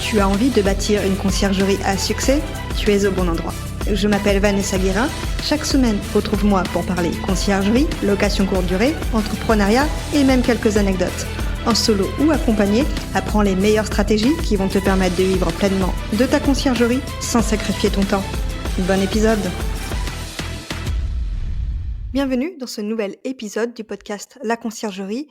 Tu as envie de bâtir une conciergerie à succès? Tu es au bon endroit. Je m'appelle Vanessa Guérin. Chaque semaine, retrouve-moi pour parler conciergerie, location courte durée, entrepreneuriat et même quelques anecdotes. En solo ou accompagné, apprends les meilleures stratégies qui vont te permettre de vivre pleinement de ta conciergerie sans sacrifier ton temps. Bon épisode! Bienvenue dans ce nouvel épisode du podcast La Conciergerie.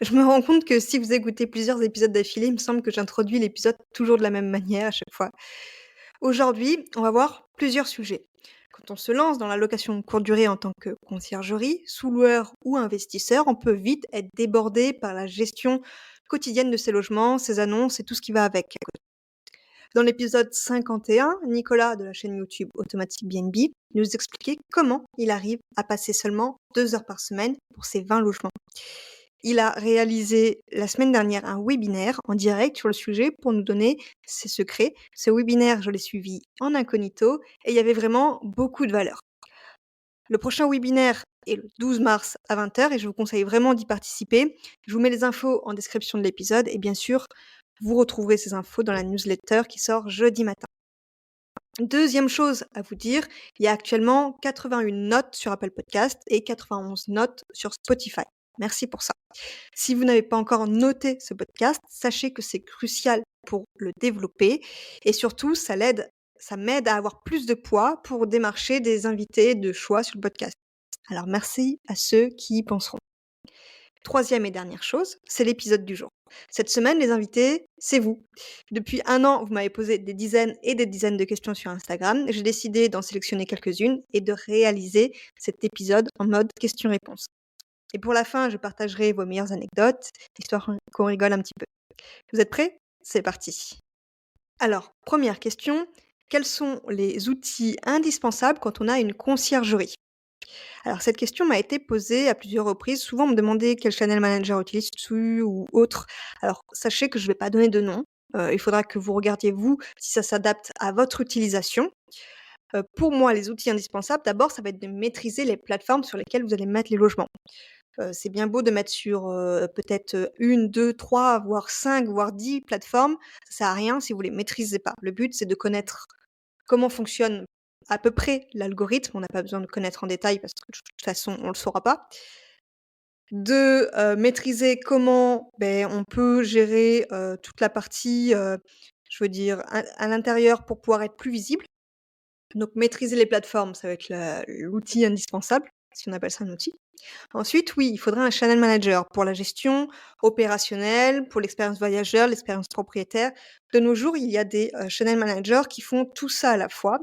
Je me rends compte que si vous écoutez plusieurs épisodes d'affilée, il me semble que j'introduis l'épisode toujours de la même manière à chaque fois. Aujourd'hui, on va voir plusieurs sujets. Quand on se lance dans la location courte durée en tant que conciergerie, sous-loueur ou investisseur, on peut vite être débordé par la gestion quotidienne de ses logements, ses annonces et tout ce qui va avec. Dans l'épisode 51, Nicolas de la chaîne YouTube Automatic BNB nous expliquait comment il arrive à passer seulement 2 heures par semaine pour ses 20 logements. Il a réalisé la semaine dernière un webinaire en direct sur le sujet pour nous donner ses secrets. Ce webinaire, je l'ai suivi en incognito et il y avait vraiment beaucoup de valeur. Le prochain webinaire est le 12 mars à 20h et je vous conseille vraiment d'y participer. Je vous mets les infos en description de l'épisode et bien sûr, vous retrouverez ces infos dans la newsletter qui sort jeudi matin. Deuxième chose à vous dire, il y a actuellement 81 notes sur Apple Podcast et 91 notes sur Spotify. Merci pour ça. Si vous n'avez pas encore noté ce podcast, sachez que c'est crucial pour le développer et surtout, ça m'aide à avoir plus de poids pour démarcher des invités de choix sur le podcast. Alors merci à ceux qui y penseront. Troisième et dernière chose, c'est l'épisode du jour. Cette semaine, les invités, c'est vous. Depuis 1 an, vous m'avez posé des dizaines et des dizaines de questions sur Instagram. J'ai décidé d'en sélectionner quelques-unes et de réaliser cet épisode en mode question-réponse. Et pour la fin, je partagerai vos meilleures anecdotes, histoire qu'on rigole un petit peu. Vous êtes prêts? C'est parti. Alors, première question, quels sont les outils indispensables quand on a une conciergerie? Alors cette question m'a été posée à plusieurs reprises. Souvent, on me demandait quel channel manager utilises-tu ou autre. Alors sachez que je ne vais pas donner de nom. Il faudra que vous regardiez vous si ça s'adapte à votre utilisation. Pour moi, les outils indispensables, d'abord, ça va être de maîtriser les plateformes sur lesquelles vous allez mettre les logements. C'est bien beau de mettre sur, peut-être, 1, 2, 3, voire 5, voire 10 plateformes. Ça sert à rien si vous les maîtrisez pas. Le but, c'est de connaître comment fonctionne à peu près l'algorithme. On n'a pas besoin de connaître en détail parce que de toute façon, on le saura pas. De, maîtriser comment, on peut gérer, toute la partie, je veux dire à l'intérieur pour pouvoir être plus visible. Donc maîtriser les plateformes, ça va être l'outil indispensable, si on appelle ça un outil. Ensuite, oui, il faudrait un channel manager pour la gestion opérationnelle, pour l'expérience voyageur, l'expérience propriétaire. De nos jours, il y a des channel managers qui font tout ça à la fois.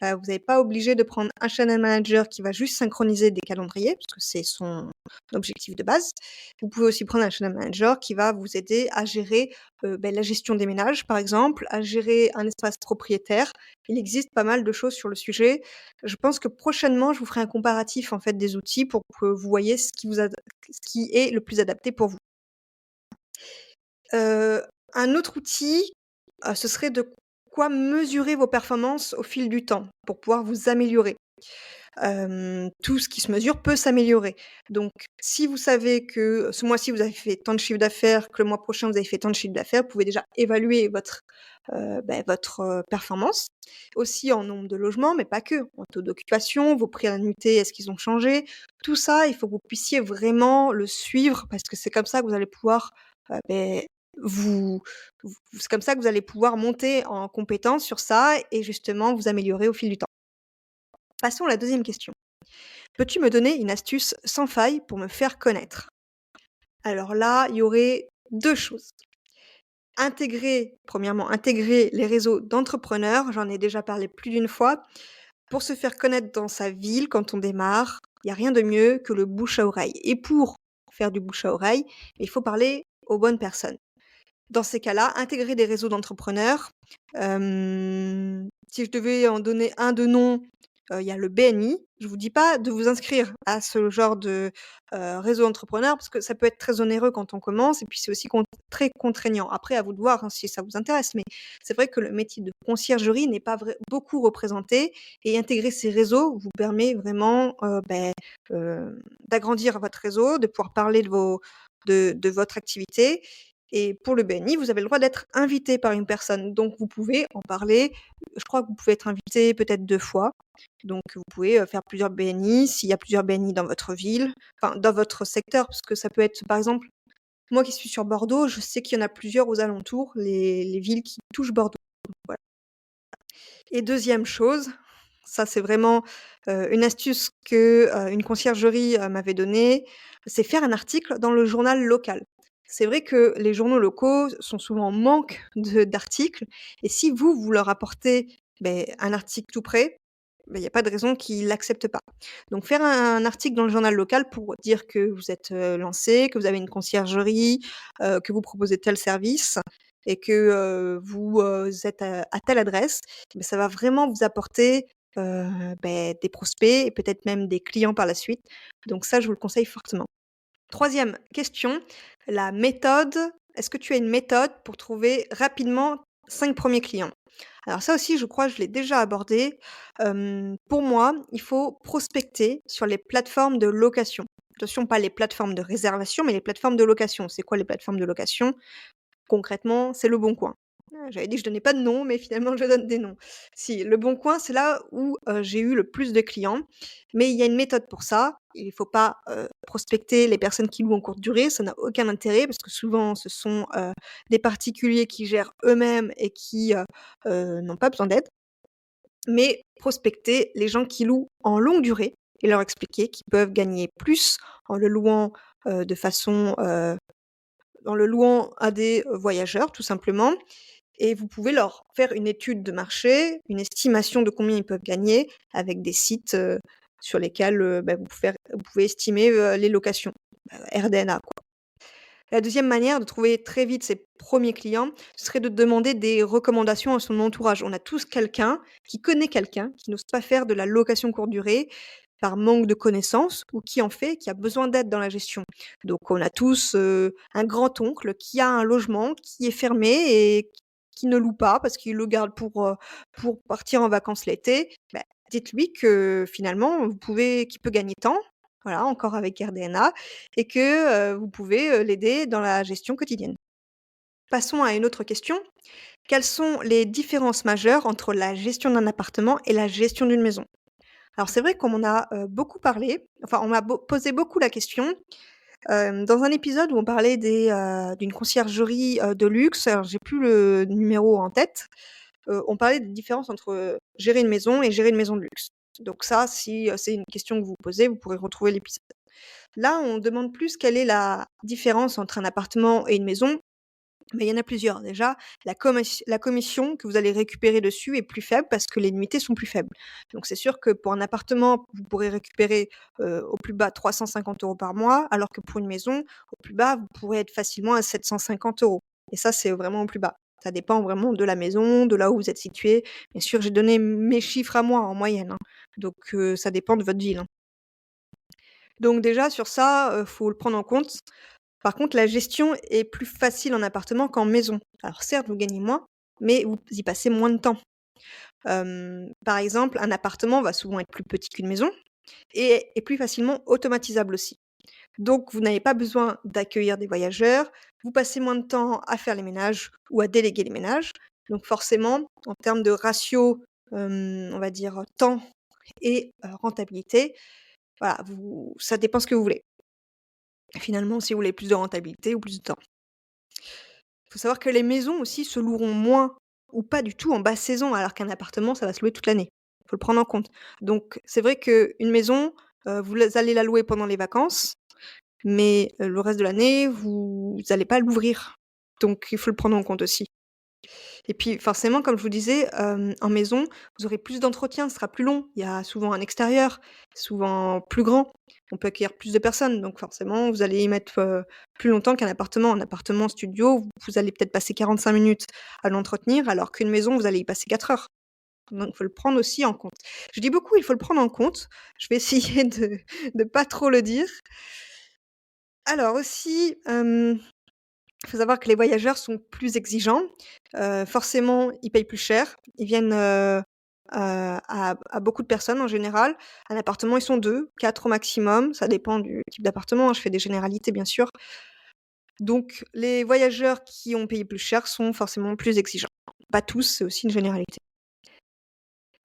Vous n'êtes pas obligé de prendre un channel manager qui va juste synchroniser des calendriers, parce que c'est son objectif de base. Vous pouvez aussi prendre un channel manager qui va vous aider à gérer la gestion des ménages, par exemple, à gérer un espace propriétaire. Il existe pas mal de choses sur le sujet. Je pense que prochainement, je vous ferai un comparatif en fait des outils pour que vous voyez ce qui est le plus adapté pour vous. Un autre outil, ce serait de quoi mesurer vos performances au fil du temps pour pouvoir vous améliorer. Tout ce qui se mesure peut s'améliorer. Donc si vous savez que ce mois-ci vous avez fait tant de chiffre d'affaires, que le mois prochain vous avez fait tant de chiffre d'affaires, vous pouvez déjà évaluer votre performance. Aussi en nombre de logements, mais pas que, en taux d'occupation, vos prix à la nuitée, est-ce qu'ils ont changé? Tout ça, il faut que vous puissiez vraiment le suivre parce que c'est comme ça que vous allez pouvoir, heu, beh, vous c'est comme ça que vous allez pouvoir monter en compétence sur ça et justement vous améliorer au fil du temps. Passons à la deuxième question. Peux-tu me donner une astuce sans faille pour me faire connaître? Alors là, il y aurait 2 choses. Premièrement, intégrer les réseaux d'entrepreneurs, j'en ai déjà parlé plus d'une fois. Pour se faire connaître dans sa ville quand on démarre, il y a rien de mieux que le bouche à oreille et pour faire du bouche à oreille, il faut parler aux bonnes personnes. Dans ces cas-là, intégrer des réseaux d'entrepreneurs, si je devais en donner un de nom, il y a le BNI. Je vous dis pas de vous inscrire à ce genre de, réseau d'entrepreneurs parce que ça peut être très onéreux quand on commence et puis c'est aussi très contraignant. Après à vous de voir, hein, si ça vous intéresse, mais c'est vrai que le métier de conciergerie n'est pas beaucoup représenté et intégrer ces réseaux vous permet vraiment, d'agrandir votre réseau, de pouvoir parler de votre activité Et pour le BNI, vous avez le droit d'être invité par une personne. Donc vous pouvez en parler. Je crois que vous pouvez être invité peut-être 2 fois. Donc vous pouvez, faire plusieurs BNI, s'il y a plusieurs BNI dans votre ville, enfin dans votre secteur, parce que ça peut être par exemple, moi qui suis sur Bordeaux, je sais qu'il y en a plusieurs aux alentours, les villes qui touchent Bordeaux. Voilà. Et deuxième chose, ça c'est vraiment, une astuce que, une conciergerie, m'avait donnée, c'est faire un article dans le journal local. C'est vrai que les journaux locaux sont souvent en manque d'articles et si vous, vous leur apportez, un article tout prêt, il y a pas de raison qu'ils l'acceptent pas. Donc faire un article dans le journal local pour dire que vous êtes, lancé, que vous avez une conciergerie, que vous proposez tel service et que, vous, êtes à telle adresse, ça va vraiment vous apporter, des prospects et peut-être même des clients par la suite. Donc ça, je vous le conseille fortement. Troisième question, la méthode. Est-ce que tu as une méthode pour trouver rapidement 5 premiers clients? Alors ça aussi, je crois, je l'ai déjà abordé. Pour moi, il faut prospecter sur les plateformes de location. Attention, pas les plateformes de réservation, mais les plateformes de location. C'est quoi les plateformes de location? Concrètement, c'est Leboncoin. J'avais dit que je donnais pas de nom, mais finalement je donne des noms. Si, Leboncoin, c'est là où, j'ai eu le plus de clients, mais il y a une méthode pour ça. Il faut pas, prospecter les personnes qui louent en courte durée, ça n'a aucun intérêt parce que souvent ce sont, des particuliers qui gèrent eux-mêmes et qui, n'ont pas besoin d'aide. Mais prospecter les gens qui louent en longue durée et leur expliquer qu'ils peuvent gagner plus en le louant, de façon, en le louant à des, voyageurs tout simplement et vous pouvez leur faire une étude de marché, une estimation de combien ils peuvent gagner avec des sites, sur lesquels, vous pouvez estimer, les locations, RDNA quoi. La deuxième manière de trouver très vite ses premiers clients, ce serait de demander des recommandations à son entourage. On a tous quelqu'un qui n'ose pas faire de la location courte durée par manque de connaissances ou qui en fait, qui a besoin d'aide dans la gestion. Donc on a tous, un grand-oncle qui a un logement qui est fermé et qui ne loue pas parce qu'il le garde pour partir en vacances l'été. Dites-lui que finalement qu'il peut gagner tant, voilà, encore avec RDNA et que, vous pouvez, l'aider dans la gestion quotidienne. Passons à une autre question. Quelles sont les différences majeures entre la gestion d'un appartement et la gestion d'une maison? Alors c'est vrai qu'on m'en a, beaucoup parlé, enfin on m'a posé beaucoup la question, dans un épisode où on parlait d'une conciergerie, de luxe, alors j'ai plus le numéro en tête, on parlait des différences entre, gérer une maison et gérer une maison de luxe. Donc ça, si, c'est une question que vous vous posez, vous pourrez retrouver l'épisode. Là, on demande plus quelle est la différence entre un appartement et une maison, mais il y en a plusieurs. Déjà, la commission que vous allez récupérer dessus est plus faible parce que les nuitées sont plus faibles. Donc c'est sûr que pour un appartement, vous pourrez récupérer, au plus bas 350 € par mois, alors que pour une maison, au plus bas, vous pourrez être facilement à 750 € et ça, c'est vraiment au plus bas. Ça dépend vraiment de la maison, de là où vous êtes situé. Bien sûr, j'ai donné mes chiffres à moi en moyenne, hein, donc ça dépend de votre ville, hein. Donc déjà sur ça, faut le prendre en compte. Par contre, la gestion est plus facile en appartement qu'en maison. Alors certes, vous gagnez moins, mais vous y passez moins de temps. Par exemple, un appartement va souvent être plus petit qu'une maison et est plus facilement automatisable aussi. Donc vous n'avez pas besoin d'accueillir des voyageurs, vous passez moins de temps à faire les ménages ou à déléguer les ménages. Donc forcément, en termes de ratio, on va dire temps et rentabilité, voilà, vous ça dépend ce que vous voulez. Finalement, si vous voulez plus de rentabilité ou plus de temps. Il faut savoir que les maisons aussi se loueront moins ou pas du tout en basse saison, alors qu'un appartement, ça va se louer toute l'année. Il faut le prendre en compte. Donc c'est vrai qu'une maison, allez la louer pendant les vacances, mais le reste de l'année, vous allez pas l'ouvrir. Donc il faut le prendre en compte aussi. Et puis forcément, comme je vous disais, en maison, vous aurez plus d'entretien, ce sera plus long. Il y a souvent un extérieur, souvent plus grand. On peut accueillir plus de personnes, donc forcément, vous allez y mettre, plus longtemps qu'un appartement. Un appartement studio, vous allez peut-être passer 45 minutes à l'entretenir, alors qu'une maison, vous allez y passer 4 heures. Donc il faut le prendre aussi en compte. Je dis beaucoup: «Il faut le prendre en compte». Je vais essayer de pas trop le dire. Alors aussi, il faut savoir que les voyageurs sont plus exigeants, forcément, ils payent plus cher. Ils viennent, à beaucoup de personnes en général. Un appartement, ils sont 2, 4 au maximum, ça dépend du type d'appartement, hein, je fais des généralités bien sûr. Donc les voyageurs qui ont payé plus cher sont forcément plus exigeants. Pas tous, c'est aussi une généralité.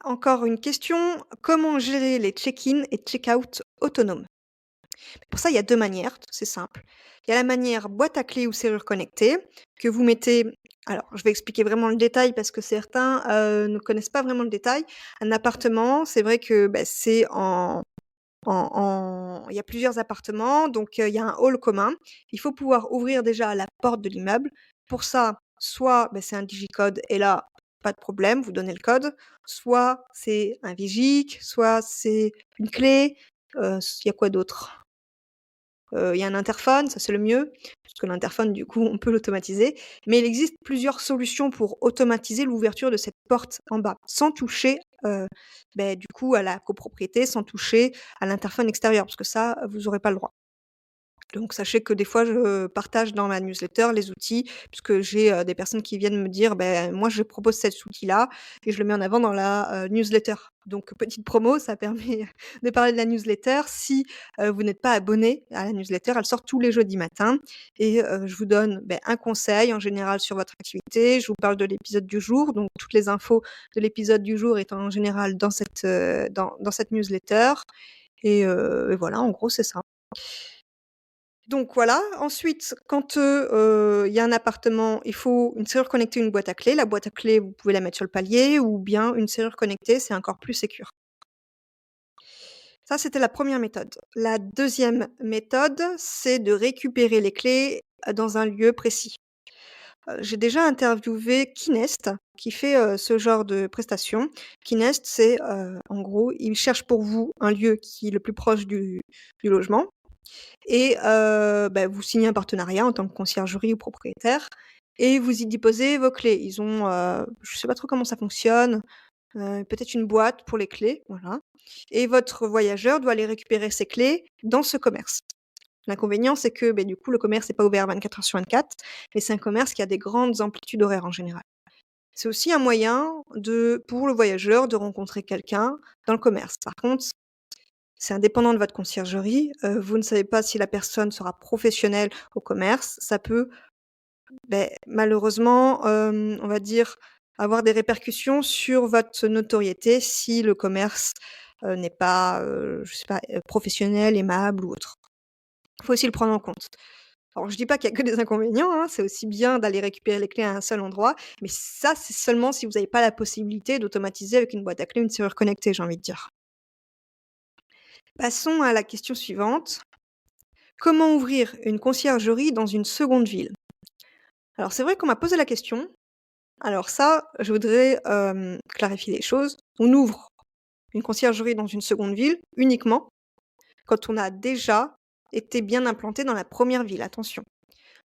Encore une question, comment gérer les check-in et check-out autonomes? Pour ça, il y a 2 manières, c'est simple. Il y a la manière boîte à clés ou serrure connectée que vous mettez alors je vais expliquer vraiment le détail parce que certains, ne connaissent pas vraiment le détail. Un appartement, c'est vrai que, c'est il y a plusieurs appartements, donc il y a un hall commun. Il faut pouvoir ouvrir déjà la porte de l'immeuble. Pour ça, soit, c'est un digicode et là, pas de problème, vous donnez le code. Soit c'est un vigic, soit c'est une clé, il y a quoi d'autre? Il y a un interphone, ça c'est le mieux, parce que l'interphone du coup on peut l'automatiser. Mais il existe plusieurs solutions pour automatiser l'ouverture de cette porte en bas, sans toucher, du coup à la copropriété, sans toucher à l'interphone extérieur, parce que ça, vous aurez pas le droit. Donc sachez que des fois, je partage dans ma newsletter les outils, puisque j'ai, des personnes qui viennent me dire: «Beh, moi je propose cet outil-là» et je le mets en avant dans la, newsletter. Donc petite promo, ça permet de parler de la newsletter. Si, vous n'êtes pas abonné à la newsletter, elle sort tous les jeudis matins et je vous donne, un conseil en général sur votre activité. Je vous parle de l'épisode du jour, donc toutes les infos de l'épisode du jour étant en général dans cette newsletter et voilà, en gros, c'est ça. Donc voilà, ensuite quand, il y a un appartement, il faut une serrure connectée, une boîte à clés. La boîte à clés, vous pouvez la mettre sur le palier ou bien une serrure connectée, c'est encore plus sécure. Ça, c'était la première méthode. La deuxième méthode, c'est de récupérer les clés, dans un lieu précis. J'ai déjà interviewé Kinest qui fait, ce genre de prestation. Kinest, c'est, en gros, ils cherchent pour vous un lieu qui est le plus proche du logement. Et vous signez un partenariat en tant que conciergerie ou propriétaire et vous y déposez vos clés. Ils ont, je sais pas trop comment ça fonctionne, peut-être une boîte pour les clés, voilà et votre voyageur doit aller récupérer ses clés dans ce commerce. L'inconvénient, c'est que, du coup, le commerce n'est pas ouvert 24 heures sur 24, mais c'est un commerce qui a des grandes amplitudes horaires en général. C'est aussi un moyen pour le voyageur de rencontrer quelqu'un dans le commerce. Par contre, c'est indépendant de votre conciergerie, vous ne savez pas si la personne sera professionnelle au commerce. Ça peut, malheureusement, on va dire, avoir des répercussions sur votre notoriété si le commerce, n'est pas, je sais pas, professionnel, aimable ou autre. Il faut aussi le prendre en compte. Alors je dis pas qu'il y a que des inconvénients, hein, c'est aussi bien d'aller récupérer les clés à un seul endroit, mais ça, c'est seulement si vous n'avez pas la possibilité d'automatiser avec une boîte à clés, une serrure connectée, j'ai envie de dire. Passons à la question suivante. Comment ouvrir une conciergerie dans une seconde ville? Alors c'est vrai qu'on m'a posé la question. Alors ça, je voudrais, clarifier les choses. On ouvre une conciergerie dans une seconde ville uniquement quand on a déjà été bien implanté dans la première ville, attention.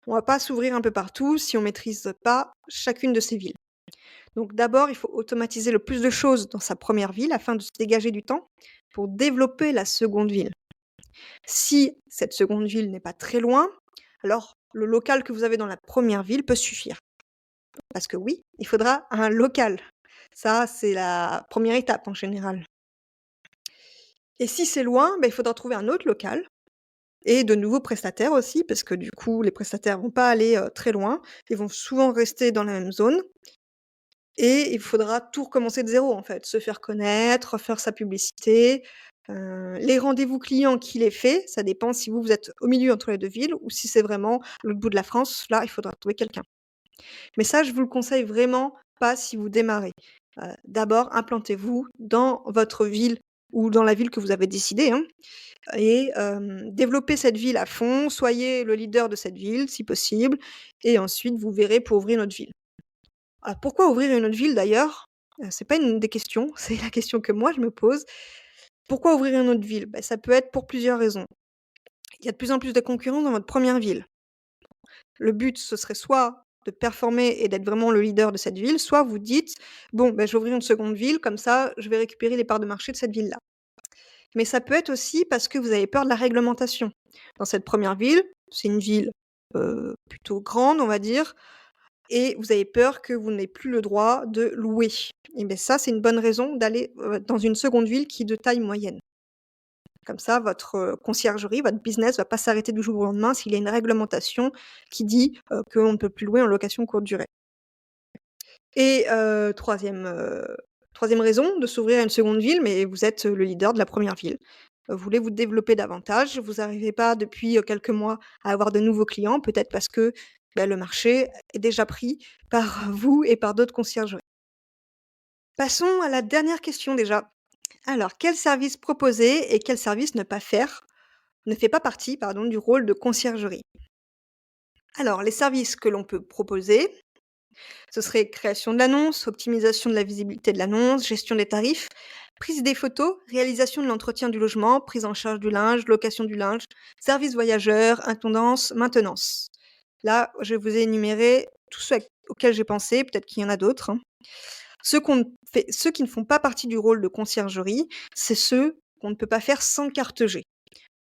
On va pas s'ouvrir un peu partout si on maîtrise pas chacune de ces villes. Donc d'abord, il faut automatiser le plus de choses dans sa première ville afin de se dégager du temps pour développer la seconde ville. Si cette seconde ville n'est pas très loin, alors le local que vous avez dans la première ville peut suffire. Parce que oui, il faudra un local. Ça, c'est la première étape en général. Et si c'est loin, il faudra trouver un autre local et de nouveaux prestataires aussi, parce que du coup, les prestataires vont pas aller, très loin. Ils vont souvent rester dans la même zone et il faudra tout recommencer de zéro, en fait. Se faire connaître, faire sa publicité, les rendez-vous clients qu'il est fait, ça dépend si vous êtes au milieu entre les 2 villes ou si c'est vraiment l'autre bout de la France, là, il faudra trouver quelqu'un. Mais ça, je vous le conseille vraiment pas si vous démarrez. D'abord, implantez-vous dans votre ville ou dans la ville que vous avez décidée, hein et développez cette ville à fond, soyez le leader de cette ville si possible et ensuite vous verrez pour ouvrir une autre ville. Alors pourquoi ouvrir une autre ville d'ailleurs? C'est pas une des questions, c'est la question que moi je me pose. Pourquoi ouvrir une autre ville? Ça peut être pour plusieurs raisons. Il y a de plus en plus de concurrents dans votre première ville. Le but, ce serait soit de performer et d'être vraiment le leader de cette ville, soit vous dites: «Bon, je vais ouvrir une seconde ville, comme ça je vais récupérer les parts de marché de cette ville-là». Mais ça peut être aussi parce que vous avez peur de la réglementation. Dans cette première ville, c'est une ville, plutôt grande, on va dire et vous avez peur que vous n'ayez plus le droit de louer. Et ça, c'est une bonne raison d'aller, dans une seconde ville qui est de taille moyenne. Comme ça, votre, conciergerie, votre business va pas s'arrêter du jour au lendemain s'il y a une réglementation qui dit, qu'on ne peut plus louer en location courte durée. Et 3e raison de s'ouvrir à une seconde ville, mais vous êtes, le leader de la première ville. Vous voulez vous développer davantage, vous n'arrivez pas depuis, quelques mois à avoir de nouveaux clients, peut-être parce que, le marché est déjà pris par vous et par d'autres conciergeries. Passons à la dernière question déjà. Alors, quel service proposer et quel service ne fait pas partie, pardon, du rôle de conciergerie? Alors, les services que l'on peut proposer, ce serait création de l'annonce, optimisation de la visibilité de l'annonce, gestion des tarifs, prise des photos, réalisation de l'entretien du logement, prise en charge du linge, location du linge, service voyageurs, intendance, maintenance. Là, je vous ai énuméré tous ceux auxquels j'ai pensé, peut-être qu'il y en a d'autres, hein. Ceux qui ne font pas partie du rôle de conciergerie, c'est ceux qu'on ne peut pas faire sans carte G.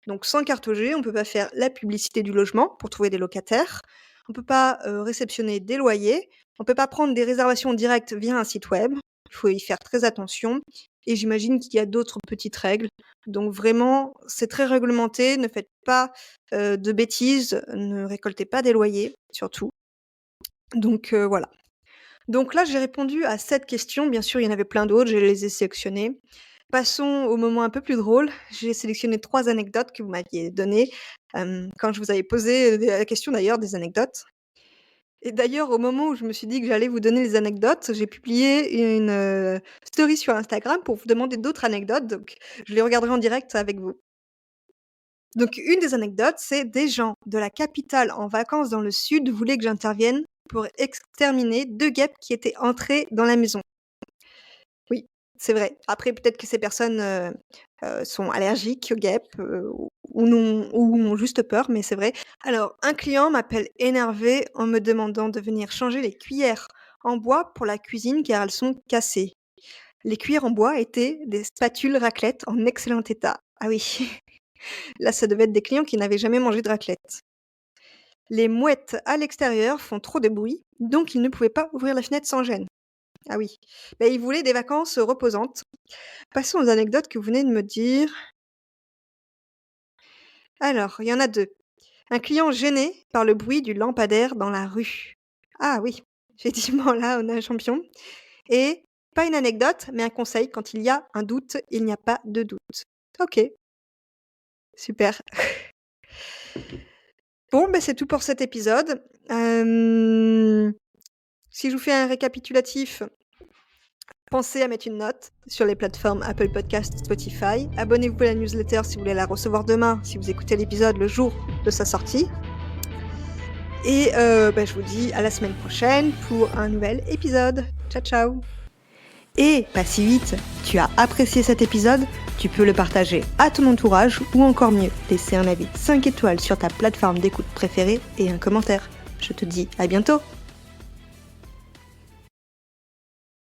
Donc sans carte G, on ne peut pas faire la publicité du logement pour trouver des locataires, on ne peut pas, réceptionner des loyers, on ne peut pas prendre des réservations directes via un site web. Il faut y faire très attention et j'imagine qu'il y a d'autres petites règles. Donc vraiment, c'est très réglementé, ne faites pas, de bêtises, ne récoltez pas des loyers, surtout. Donc voilà. Donc là, j'ai répondu à cette question. Bien sûr, il y en avait plein d'autres, je les ai sélectionnées. Passons au moment un peu plus drôle. J'ai sélectionné 3 anecdotes que vous m'aviez données, quand je vous avais posé, la question d'ailleurs des anecdotes. Et d'ailleurs, au moment où je me suis dit que j'allais vous donner les anecdotes, j'ai publié une, story sur Instagram pour vous demander d'autres anecdotes, donc je les regarderai en direct avec vous. Donc une des anecdotes, c'est des gens de la capitale en vacances dans le sud voulaient que j'intervienne pour exterminer 2 guêpes qui étaient entrées dans la maison. Oui, c'est vrai. Après peut-être que ces personnes, sont allergiques aux guêpes, ou ont juste peur, mais c'est vrai. Alors un client m'appelle énervé en me demandant de venir changer les cuillères en bois pour la cuisine car elles sont cassées. Les cuillères en bois étaient des spatules raclette en excellent état. Ah oui, là ça devait être des clients qui n'avaient jamais mangé de raclette. Les mouettes à l'extérieur font trop de bruit, donc ils ne pouvaient pas ouvrir la fenêtre sans gêne. Ah oui, ils voulaient des vacances reposantes. Passons aux anecdotes que vous venez de me dire. Alors, il y en a 2. Un client gêné par le bruit du lampadaire dans la rue. Ah oui, effectivement là on a un champion. Et pas une anecdote, mais un conseil, quand il y a un doute, il n'y a pas de doute. OK, super. Bon, c'est tout pour cet épisode. Si je vous fais un récapitulatif, pensez à mettre une note sur les plateformes Apple Podcast, Spotify. Abonnez-vous à la newsletter si vous voulez la recevoir demain, si vous écoutez l'épisode le jour de sa sortie. Et je vous dis à la semaine prochaine pour un nouvel épisode. Ciao, ciao. Et pas si vite, tu as apprécié cet épisode, tu peux le partager à ton entourage ou encore mieux, laisser un avis 5 étoiles sur ta plateforme d'écoute préférée et un commentaire. Je te dis à bientôt.